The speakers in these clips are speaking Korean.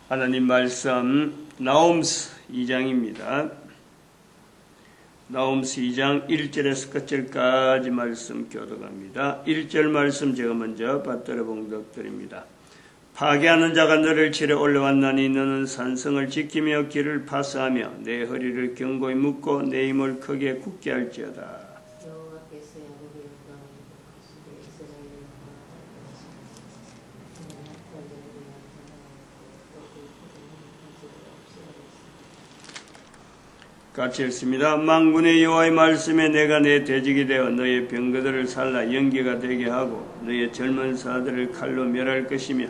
하나님 말씀 나홈스 2장입니다. 나홈스 2장 1절에서 끝절까지 말씀 교독합니다. 1절 말씀 제가 먼저 받들어 봉독드립니다. 파괴하는 자가 너를 치러 올라왔나니 너는 산성을 지키며 길을 파수하며 내 허리를 견고히 묶고 내 힘을 크게 굳게 할지어다. 같이 읽습니다. 만군의 여호와의 말씀에 내가 내 대적이 되어 너의 병거들을 살라 연기가 되게 하고 너의 젊은 사들을 칼로 멸할 것이며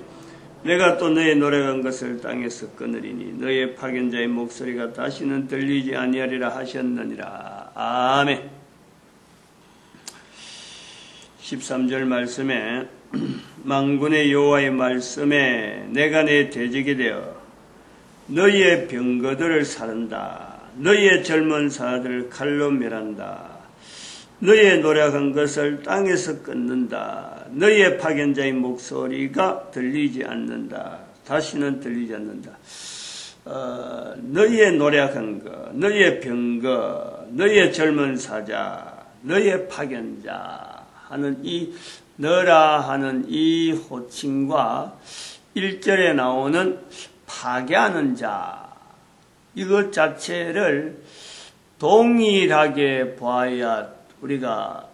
내가 또 너의 노래한 것을 땅에서 끊으리니 너의 파견자의 목소리가 다시는 들리지 아니하리라 하셨느니라. 아멘. 13절 말씀에 만군의 여호와의 말씀에 내가 내 대적이 되어 너의 병거들을 사른다. 너희의 젊은 사들을 칼로 멸한다. 너희의 노력한 것을 땅에서 끊는다. 너희의 파견자의 목소리가 들리지 않는다. 다시는 들리지 않는다. 너희의 노력한 것, 너희의 병거, 너희의 젊은 사자, 너희의 파견자 하는 이 너라 하는 이 호칭과 1절에 나오는 파괴하는 자, 이것 자체를 동일하게 보아야 우리가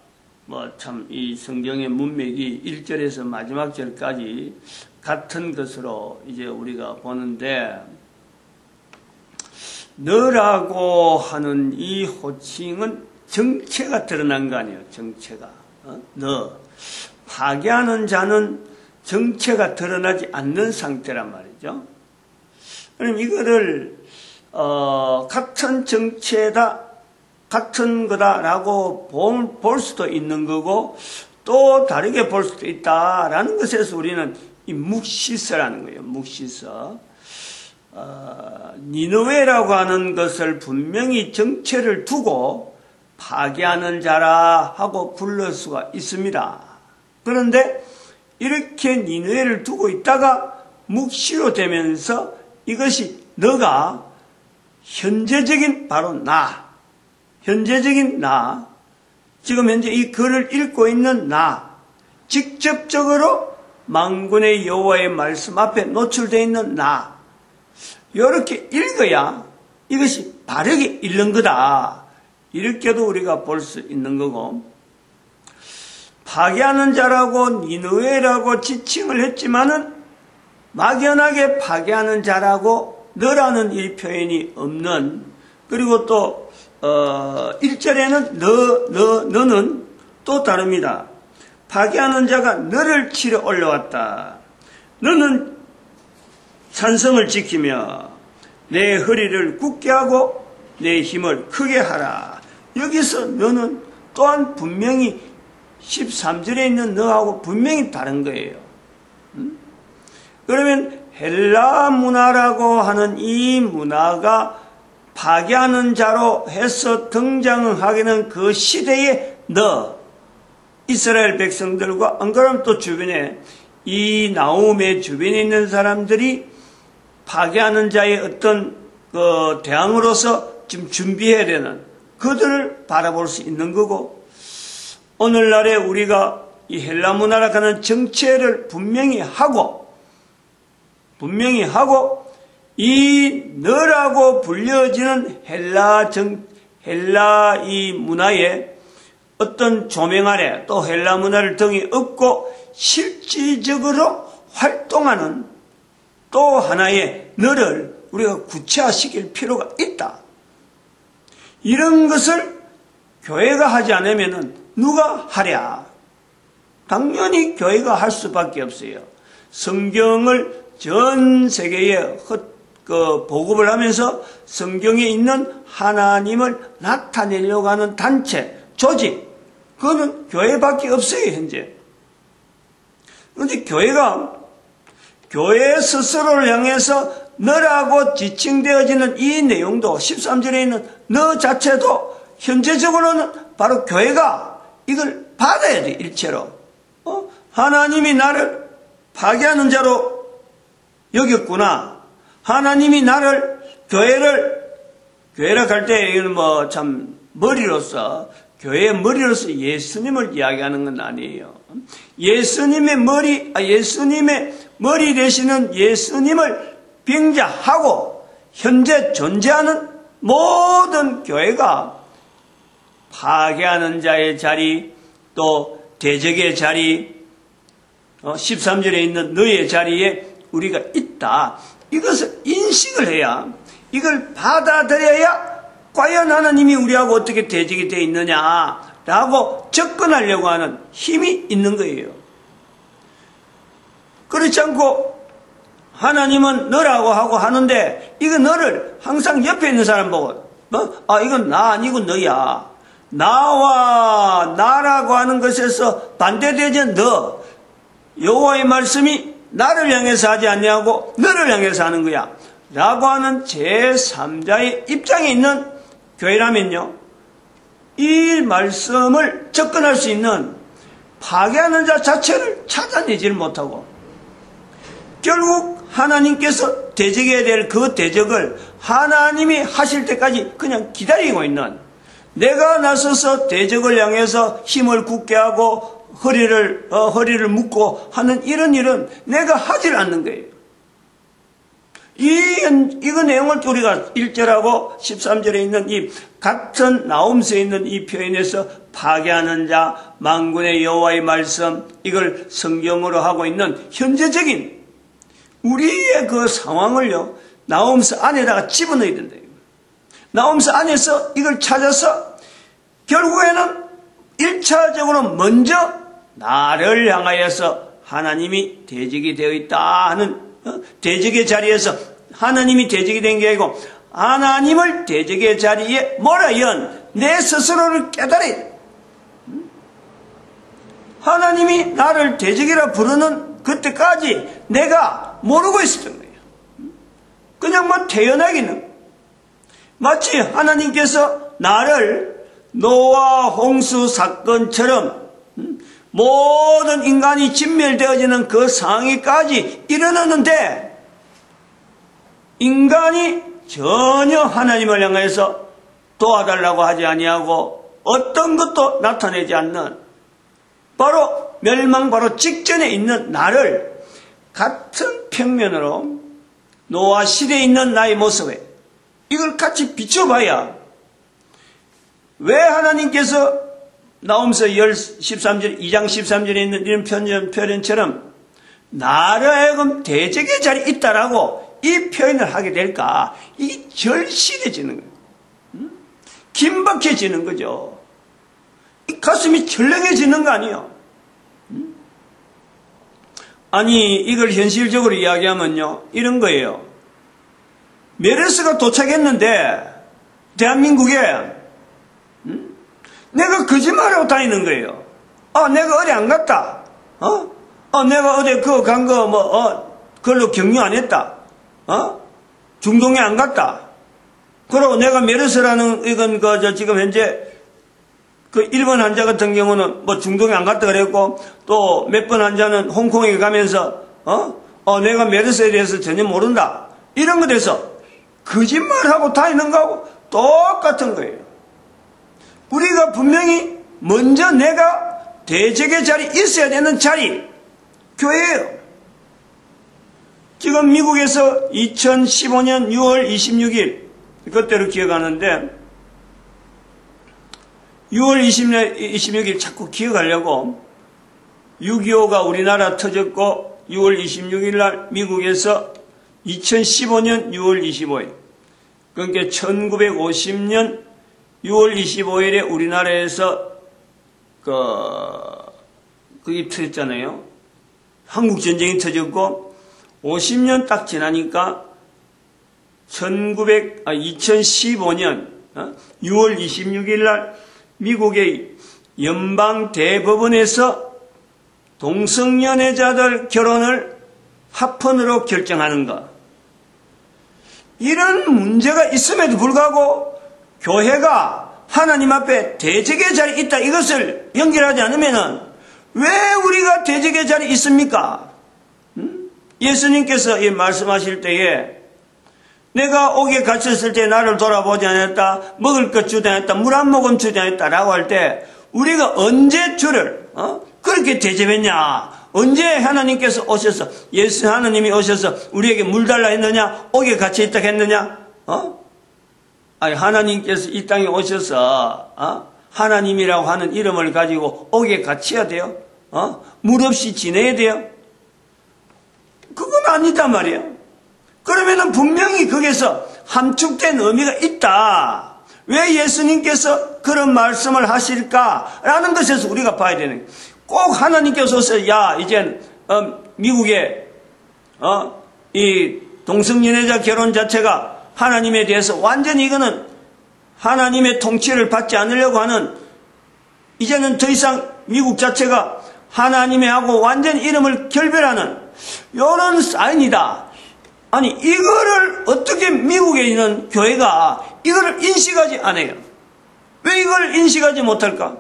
참 이 성경의 문맥이 1절에서 마지막 절까지 같은 것으로 이제 우리가 보는데, 너라고 하는 이 호칭은 정체가 드러난 거 아니에요. 정체가. 너. 파괴하는 자는 정체가 드러나지 않는 상태란 말이죠. 그럼 이거를 같은 정체다, 같은 거다라고 볼 수도 있는 거고, 또 다르게 볼 수도 있다라는 것에서 우리는 이 묵시서라는 거예요. 묵시서. 니느웨라고 하는 것을 분명히 정체를 두고 파괴하는 자라 하고 부를 수가 있습니다. 그런데 이렇게 니느웨를 두고 있다가 묵시로 되면서 이것이 너가 현재적인 바로 나, 현재적인 나, 지금 현재 이 글을 읽고 있는 나, 직접적으로 만군의 여호와의 말씀 앞에 노출되어 있는 나, 이렇게 읽어야 이것이 바르게 읽는 거다. 이렇게도 우리가 볼 수 있는 거고, 파괴하는 자라고 니느웨라고 지칭을 했지만은 막연하게 파괴하는 자라고 너라는 이 표현이 없는, 그리고 또 1절에는 너는 또 다릅니다. 파괴하는 자가 너를 치러 올라왔다. 너는 산성을 지키며 내 허리를 굳게 하고 내 힘을 크게 하라. 여기서 너는 또한 분명히 13절에 있는 너하고 분명히 다른 거예요. 그러면 헬라 문화라고 하는 이 문화가 파괴하는 자로 해서 등장하기는 그 시대에 너, 이스라엘 백성들과 안 그러면 또 주변에 이 나홈의 주변에 있는 사람들이 파괴하는 자의 어떤 그 대항으로서 지금 준비해야 되는 그들을 바라볼 수 있는 거고, 오늘날에 우리가 이 헬라 문화라고 하는 정체를 분명히 하고 이 너라고 불려지는 헬라 이 문화의 어떤 조명 아래 또 헬라 문화를 등에 업고 실질적으로 활동하는 또 하나의 너를 우리가 구체화시킬 필요가 있다. 이런 것을 교회가 하지 않으면 누가 하랴? 당연히 교회가 할 수밖에 없어요. 성경을 전 세계에 보급을 하면서 성경에 있는 하나님을 나타내려고 하는 단체, 조직, 그거는 교회밖에 없어요, 현재. 그런데 교회가 교회 스스로를 향해서 너라고 지칭되어지는 이 내용도 13절에 있는 너 자체도 현재적으로는 바로 교회가 이걸 받아야 돼, 일체로. 하나님이 나를 파괴하는 자로 여겼구나. 하나님이 나를, 교회라 할 때, 이건 뭐 참, 머리로서, 교회의 머리로서 예수님을 이야기하는 건 아니에요. 예수님의 머리 되시는 예수님을 빙자하고, 현재 존재하는 모든 교회가 파괴하는 자의 자리, 또 대적의 자리, 13절에 있는 너의 자리에 우리가 있다. 이것을 인식을 해야, 이걸 받아들여야 과연 하나님이 우리하고 어떻게 대적이 되어 있느냐라고 접근하려고 하는 힘이 있는 거예요. 그렇지 않고 하나님은 너라고 하고 하는데, 이거 너를 항상 옆에 있는 사람 보고, 이건 나 아니고 너야. 나와 나라고 하는 것에서 반대되지 너. 여호와의 말씀이 나를 향해서 하지 않냐고 너를 향해서 하는 거야 라고 하는 제3자의 입장에 있는 교회라면요, 이 말씀을 접근할 수 있는 파괴하는 자 자체를 찾아내지를 못하고, 결국 하나님께서 대적해야 될 그 대적을 하나님이 하실 때까지 그냥 기다리고 있는, 내가 나서서 대적을 향해서 힘을 굳게 하고 허리를 묶고 하는 이런 일은 내가 하질 않는 거예요. 이거 내용을 우리가 1절하고 13절에 있는 이 같은 나홈서에 있는 이 표현에서 파괴하는 자, 만군의 여호와의 말씀, 이걸 성경으로 하고 있는 현재적인 우리의 그 상황을요, 나홈서 안에다가 집어넣어야 된다. 나홈서 안에서 이걸 찾아서 결국에는 1차적으로 먼저 나를 향하여서 하나님이 대적이 되어 있다 하는, 대적의 자리에서 하나님이 대적이 된 게 아니고 하나님을 대적의 자리에 몰아연 내 스스로를 깨달아야 돼. 하나님이 나를 대적이라 부르는 그때까지 내가 모르고 있었던 거예요. 그냥 뭐 태연하기는, 마치 하나님께서 나를 노아 홍수 사건처럼 모든 인간이 진멸되어지는 그 상황까지 일어났는데, 인간이 전혀 하나님을 향해서 도와달라고 하지 아니하고 어떤 것도 나타내지 않는, 바로 멸망 바로 직전에 있는 나를 같은 평면으로 노아 시대에 있는 나의 모습에 이걸 같이 비춰봐야, 왜 하나님께서 나홈서 2장 13절에 있는 이런 표현처럼 나를 하여금 대적의 자리에 있다라고 이 표현을 하게 될까? 이게 절실해지는 거예요. 긴박해지는 거죠. 이 가슴이 철렁해지는 거 아니에요? 아니, 이걸 현실적으로 이야기하면요, 이런 거예요. 메르스가 도착했는데 대한민국에 내가 거짓말하고 다니는 거예요. 내가 어디 안 갔다. 내가 어디 그거 간 거 그걸로 격려 안 했다. 중동에 안 갔다. 그리고 내가 메르스라는 이건 지금 현재 그 일본 환자 같은 경우는 뭐 중동에 안 갔다 그랬고, 또 몇 번 환자는 홍콩에 가면서 내가 메르스에 대해서 전혀 모른다. 이런 거 돼서 거짓말하고 다니는 거하고 똑같은 거예요. 우리가 분명히 먼저 내가 대적의 자리에 있어야 되는 자리, 교회예요. 지금 미국에서 2015년 6월 26일, 그때로 기억하는데 6월 26일 자꾸 기억하려고, 6.25가 우리나라 터졌고 6월 26일 날 미국에서 2015년 6월 25일, 그러니까 1950년 6월 25일에 우리나라에서 그게 터졌잖아요. 한국전쟁이 터졌고 50년 딱 지나니까 2015년 6월 26일 날 미국의 연방대법원에서 동성연애자들 결혼을 합헌으로 결정하는 것. 이런 문제가 있음에도 불구하고 교회가 하나님 앞에 대적의 자리에 있다, 이것을 연결하지 않으면은 왜 우리가 대적의 자리에 있습니까? 예수님께서 이 말씀하실 때에 내가 옥에 갇혔을 때 나를 돌아보지 않았다. 먹을 것 주지 않았다. 물 한 모금 주지 않았다. 라고 할 때 우리가 언제 주를 그렇게 대접했냐? 언제 하나님께서 오셔서 예수 하나님이 오셔서 우리에게 물 달라 했느냐? 옥에 갇혀 있다 했느냐? 아니 하나님께서 이 땅에 오셔서 하나님이라고 하는 이름을 가지고 옥에 갇혀야 돼요? 물 없이 지내야 돼요? 그건 아니다 말이에요. 그러면은 분명히 거기서 함축된 의미가 있다. 왜 예수님께서 그런 말씀을 하실까라는 것에서 우리가 봐야 되는 거예요. 꼭 하나님께서 오셔서 야 이젠 미국의 이 동성연애자 결혼 자체가 하나님에 대해서 완전히 이거는 하나님의 통치를 받지 않으려고 하는, 이제는 더 이상 미국 자체가 하나님의 하고 완전히 이름을 결별하는 이런 사인이다. 아니 이거를 어떻게 미국에 있는 교회가 이거를 인식하지 않아요? 왜 이걸 인식하지 못할까?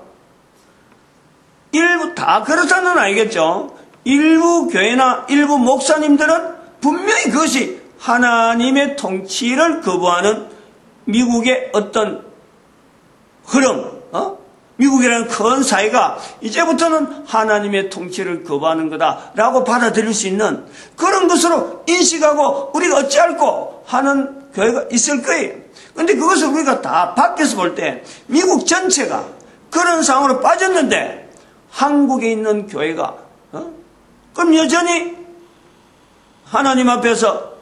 일부 다 그렇다는 알겠죠? 일부 교회나 일부 목사님들은 분명히 그것이 하나님의 통치를 거부하는 미국의 어떤 흐름, 미국이라는 큰 사회가 이제부터는 하나님의 통치를 거부하는 거다라고 받아들일 수 있는 그런 것으로 인식하고 우리가 어찌할꼬 하는 교회가 있을 거예요. 그런데 그것을 우리가 다 밖에서 볼 때 미국 전체가 그런 상황으로 빠졌는데 한국에 있는 교회가 그럼 여전히 하나님 앞에서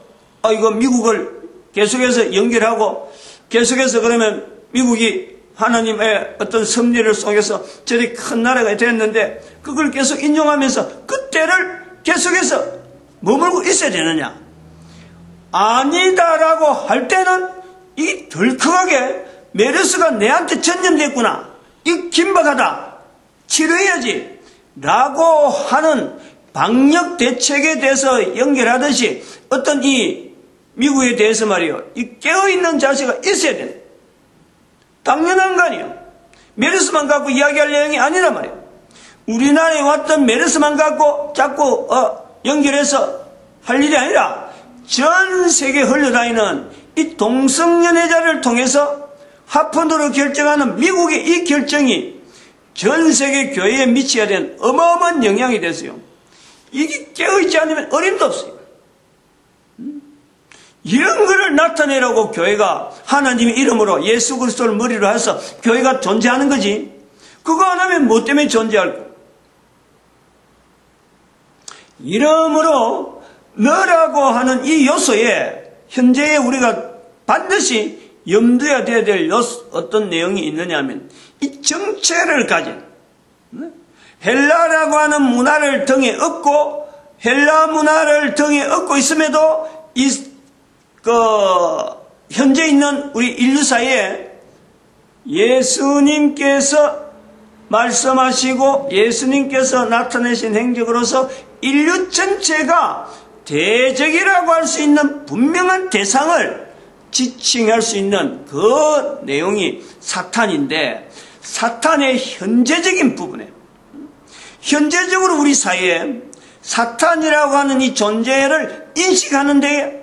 이거 미국을 계속해서 연결하고 계속해서 그러면 미국이 하나님의 어떤 섭리를 속에서 저리 큰 나라가 됐는데 그걸 계속 인용하면서 그때를 계속해서 머물고 있어야 되느냐? 아니다라고 할 때는 이 덜컥하게 메르스가 내한테 전염됐구나. 이 긴박하다. 치료해야지. 라고 하는 방역 대책에 대해서 연결하듯이 어떤 이 미국에 대해서 말이요. 이 깨어있는 자세가 있어야 돼. 당연한 거 아니에요. 메르스만 갖고 이야기할 내용이 아니란 말이에요. 우리나라에 왔던 메르스만 갖고 자꾸 연결해서 할 일이 아니라 전 세계에 흘러다니는 이 동성연애자를 통해서 합헌으로 결정하는 미국의 이 결정이 전 세계 교회에 미쳐야 되는 어마어마한 영향이 됐어요. 이게 깨어있지 않으면 어림도 없어요. 이런 것을 나타내라고 교회가 하나님의 이름으로 예수 그리스도를 머리로 해서 교회가 존재하는 거지. 그거 안 하면 뭐 때문에 존재할까? 이러므로 너라고 하는 이 요소에 현재에 우리가 반드시 염두에 둬야 될 어떤 내용이 있느냐 하면 이 정체를 가진 헬라라고 하는 문화를 등에 업고 헬라 문화를 등에 업고 있음에도 현재 있는 우리 인류 사이에 예수님께서 말씀하시고 예수님께서 나타내신 행적으로서 인류 전체가 대적이라고 할 수 있는 분명한 대상을 지칭할 수 있는 그 내용이 사탄인데, 사탄의 현재적인 부분에 현재적으로 우리 사이에 사탄이라고 하는 이 존재를 인식하는 데에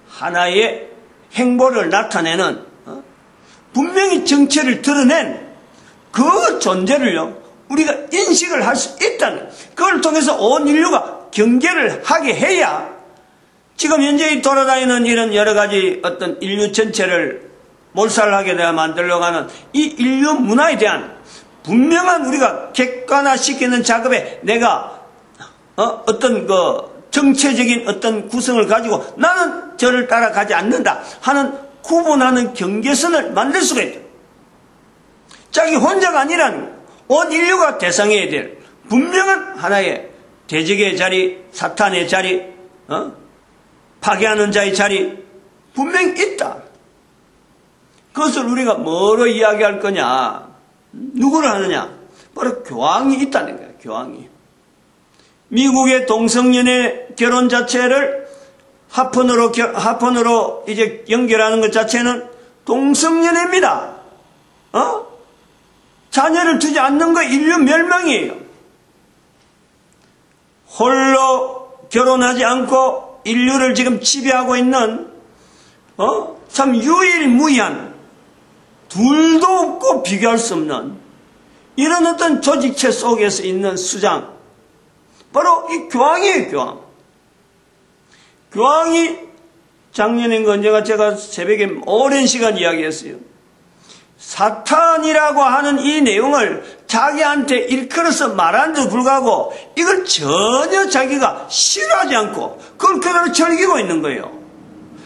하나의 행보를 나타내는 분명히 정체를 드러낸 그 존재를요 우리가 인식을 할 수 있다는, 그걸 통해서 온 인류가 경계를 하게 해야 지금 현재 돌아다니는 이런 여러 가지 어떤 인류 전체를 몰살하게 되어 만들려고 하는 이 인류 문화에 대한 분명한 우리가 객관화시키는 작업에 내가 어떤 정체적인 어떤 구성을 가지고 나는 저를 따라가지 않는다 하는 구분하는 경계선을 만들 수가 있다. 자기 혼자가 아니라는 온 인류가 대상해야 될 분명한 하나의 대적의 자리, 사탄의 자리, 파괴하는 자의 자리 분명히 있다. 그것을 우리가 뭐로 이야기할 거냐? 누구를 하느냐? 바로 교황이 있다는 거야. 교황이. 미국의 동성연애 결혼 자체를 합헌으로 이제 연결하는 것 자체는 동성연애입니다. 자녀를 두지 않는 거 인류 멸망이에요. 홀로 결혼하지 않고 인류를 지금 지배하고 있는 참 유일무이한, 둘도 없고 비교할 수 없는 이런 어떤 조직체 속에서 있는 수장, 바로 이 교황이에요. 교황. 교황이 작년인가 언제가 제가 새벽에 오랜 시간 이야기했어요. 사탄이라고 하는 이 내용을 자기한테 일컬어서 말하는데도 불구하고 이걸 전혀 자기가 싫어하지 않고 그걸 그대로 즐기고 있는 거예요.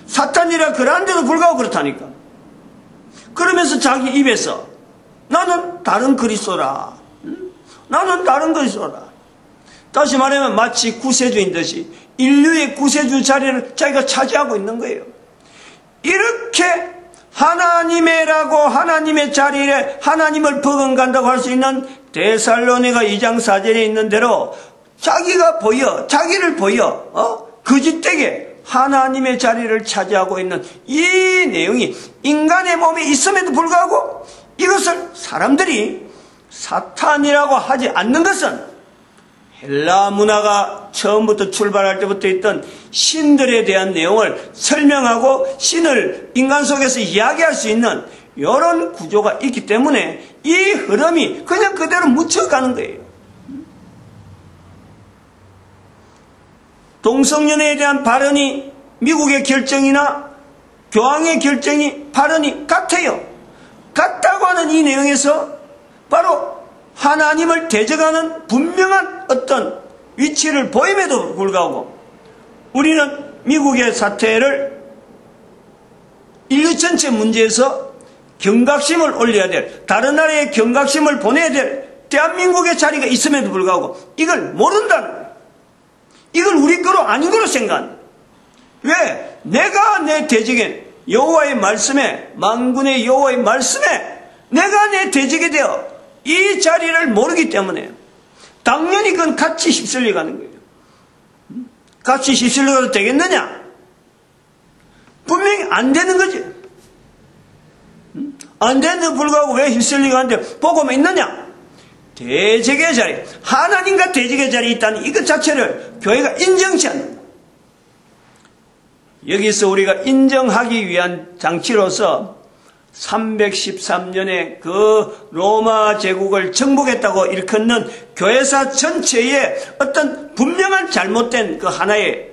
사탄이라 그러는데도 불구하고 그렇다니까. 그러면서 자기 입에서 나는 다른 그리스도라. 나는 다른 그리스도라. 다시 말하면 마치 구세주인 듯이 인류의 구세주 자리를 자기가 차지하고 있는 거예요. 이렇게 하나님의라고 하나님의 자리에 하나님을 버금간다고 할 수 있는 데살로니가 2장 4절에 있는 대로 자기가 보여, 자기를 보여, 거짓되게 하나님의 자리를 차지하고 있는 이 내용이 인간의 몸에 있음에도 불구하고 이것을 사람들이 사탄이라고 하지 않는 것은 헬라 문화가 처음부터 출발할 때부터 있던 신들에 대한 내용을 설명하고 신을 인간 속에서 이야기할 수 있는 이런 구조가 있기 때문에 이 흐름이 그냥 그대로 묻혀가는 거예요. 동성연애에 대한 발언이 미국의 결정이나 교황의 결정이 발언이 같아요. 같다고 하는 이 내용에서 바로 하나님을 대적하는 분명한 어떤 위치를 보임에도 불구하고 우리는 미국의 사태를 인류 전체 문제에서 경각심을 올려야 될, 다른 나라에 경각심을 보내야 될 대한민국의 자리가 있음에도 불구하고 이걸 모른다는 거예요. 이걸 우리 거로 아닌 거로 생각한다. 왜? 내가 내 대적인 여호와의 말씀에, 만군의 여호와의 말씀에 내가 내 대적이 되어 이 자리를 모르기 때문에 당연히 그건 같이 휩쓸려가는 거예요. 같이 휩쓸려가도 되겠느냐? 분명히 안 되는 거지. 안 되는데 불구하고 왜 휩쓸려가는데 복음이 있느냐? 대적의 자리, 하나님과 대적의 자리에 있다는 이것 자체를 교회가 인정치 않는다. 여기서 우리가 인정하기 위한 장치로서 313년에 그 로마 제국을 정복했다고 일컫는 교회사 전체의 어떤 분명한 잘못된 그 하나의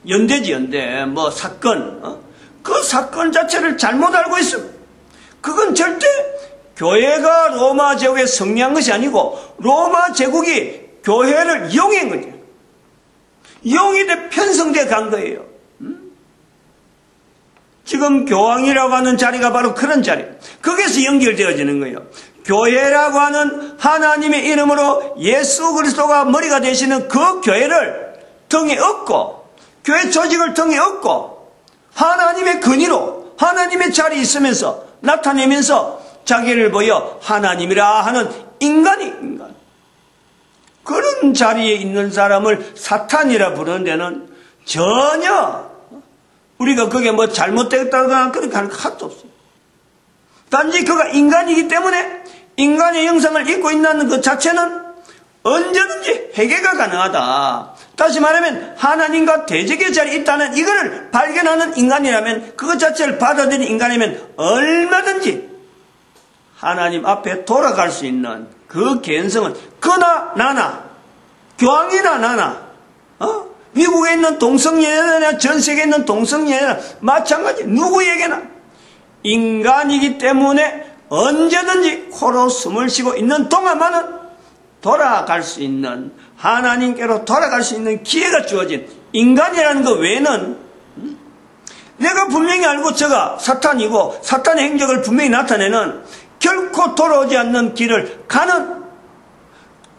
연대, 사건, 그 사건 자체를 잘못 알고 있습니다. 그건 절대 교회가 로마 제국에 승리한 것이 아니고 로마 제국이 교회를 이용한 거죠. 이용이 돼 편성돼 간 거예요. 지금 교황이라고 하는 자리가 바로 그런 자리. 거기에서 연결되어지는 거예요. 교회라고 하는 하나님의 이름으로 예수 그리스도가 머리가 되시는 그 교회를 등에 업고, 교회 조직을 등에 업고, 하나님의 근위로 하나님의 자리에 있으면서 나타내면서 자기를 보여 하나님이라 하는 인간. 그런 자리에 있는 사람을 사탄이라 부르는 데는 전혀 우리가 그게 잘못됐다거나 그렇게 하는 거 하나도 없어요. 단지 그가 인간이기 때문에 인간의 형상을 입고 있는 그 자체는 언제든지 회개가 가능하다. 다시 말하면 하나님과 대적의 자리에 있다는 이거를 발견하는 인간이라면 그것 자체를 받아들이는 인간이면 얼마든지 하나님 앞에 돌아갈 수 있는 그 개인성은 그나 나나 교황이나 나나 미국에 있는 동성연애나 전 세계에 있는 동성연애나 마찬가지 누구에게나 인간이기 때문에 언제든지 코로 숨을 쉬고 있는 동안만은 돌아갈 수 있는 하나님께로 돌아갈 수 있는 기회가 주어진 인간이라는 것 외에는 내가 분명히 알고 저가 사탄이고 사탄의 행적을 분명히 나타내는 결코 돌아오지 않는 길을 가는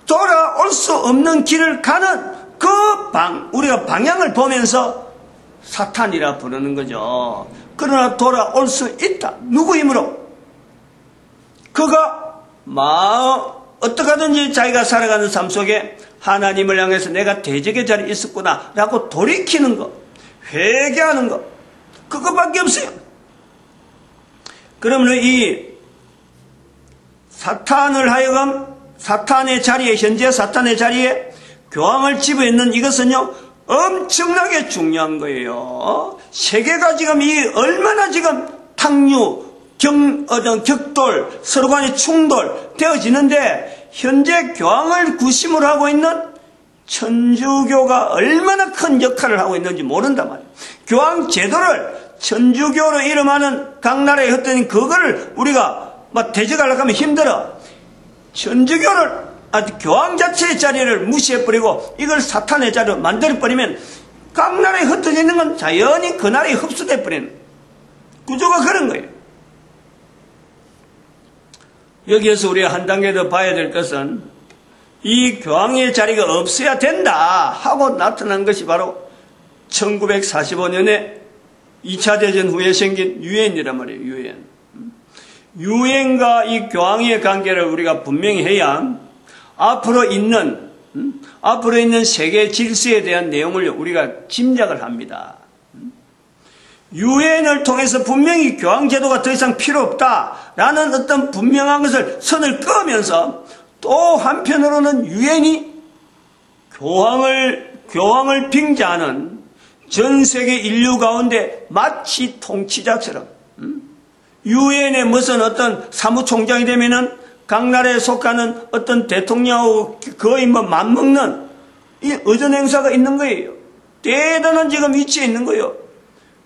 돌아올 수 없는 길을 가는 우리가 방향을 보면서 사탄이라 부르는 거죠. 그러나 돌아올 수 있다. 누구 힘으로? 그가 어떻게 하든지 자기가 살아가는 삶 속에 하나님을 향해서 내가 대적의 자리에 있었구나 라고 돌이키는 것, 회개하는 것, 그것밖에 없어요. 그러면 이 사탄을 하여금 사탄의 자리에, 현재 사탄의 자리에 교황을 지배했는 이것은요, 엄청나게 중요한 거예요. 세계가 지금 얼마나 지금 탕류, 격돌, 서로 간의 충돌 되어지는데, 현재 교황을 구심으로 하고 있는 천주교가 얼마나 큰 역할을 하고 있는지 모른단 말이에요. 교황 제도를 천주교로 이름하는 각 나라에 흩어진 그거를 우리가 막 대적하려고 하면 힘들어. 천주교를, 교황 자체의 자리를 무시해버리고 이걸 사탄의 자리로 만들어버리면 각 나라에 흩어져 있는 건 자연히 그 나라에 흡수돼버리는 구조가 그런 거예요. 여기에서 우리가 한 단계 더 봐야 될 것은 이 교황의 자리가 없어야 된다 하고 나타난 것이 바로 1945년에 2차 대전 후에 생긴 유엔이란 말이에요. 유엔. 유엔과 이 교황의 관계를 우리가 분명히 해야 앞으로 있는 세계 질서에 대한 내용을 우리가 짐작을 합니다. 유엔을 통해서 분명히 교황 제도가 더 이상 필요 없다라는 어떤 분명한 것을 선을 그으면서 또 한편으로는 유엔이 교황을 빙자하는 전 세계 인류 가운데 마치 통치자처럼 유엔의 무슨 어떤 사무총장이 되면은 각 나라에 속하는 어떤 대통령하고 거의 맞먹는 이 의전 행사가 있는 거예요. 대단한 지금 위치에 있는 거예요.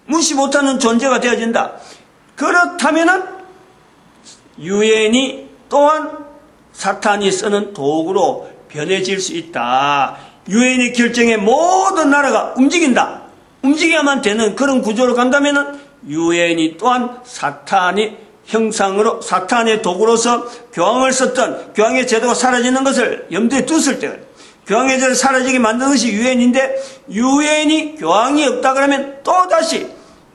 무시 못하는 존재가 되어진다. 그렇다면은 유엔이 또한 사탄이 쓰는 도구로 변해질 수 있다. 유엔의 결정에 모든 나라가 움직인다. 움직여야만 되는 그런 구조로 간다면은 유엔이 또한 사탄의 형상으로 사탄의 도구로서 교황을 썼던 교황의 제도가 사라지는 것을 염두에 뒀을 때 교황의 제도가 사라지게 만든 것이 유엔인데 유엔이 교황이 없다 그러면 또다시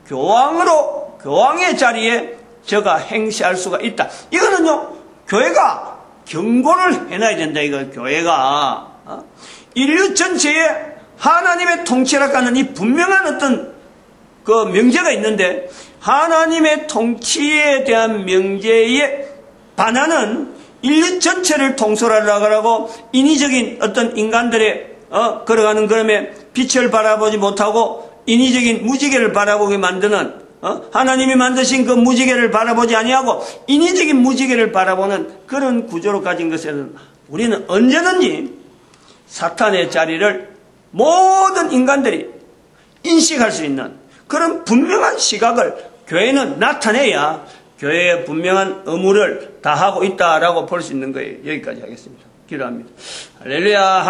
교황의 자리에 저가 행시할 수가 있다. 이거는요 교회가 경고를 해놔야 된다. 이거 교회가 인류 전체에 하나님의 통치라고 하는 이 분명한 어떤 그 명제가 있는데 하나님의 통치에 대한 명제에 반하는 인류 전체를 통솔하려고 인위적인 어떤 인간들의 걸어가는 걸음에 빛을 바라보지 못하고 인위적인 무지개를 바라보게 만드는 하나님이 만드신 그 무지개를 바라보지 아니하고 인위적인 무지개를 바라보는 그런 구조로 가진 것에는 우리는 언제든지 사탄의 자리를 모든 인간들이 인식할 수 있는 그런 분명한 시각을 교회는 나타내야 교회의 분명한 의무를 다하고 있다라고 볼 수 있는 거예요. 여기까지 하겠습니다. 기도합니다. 할렐루야.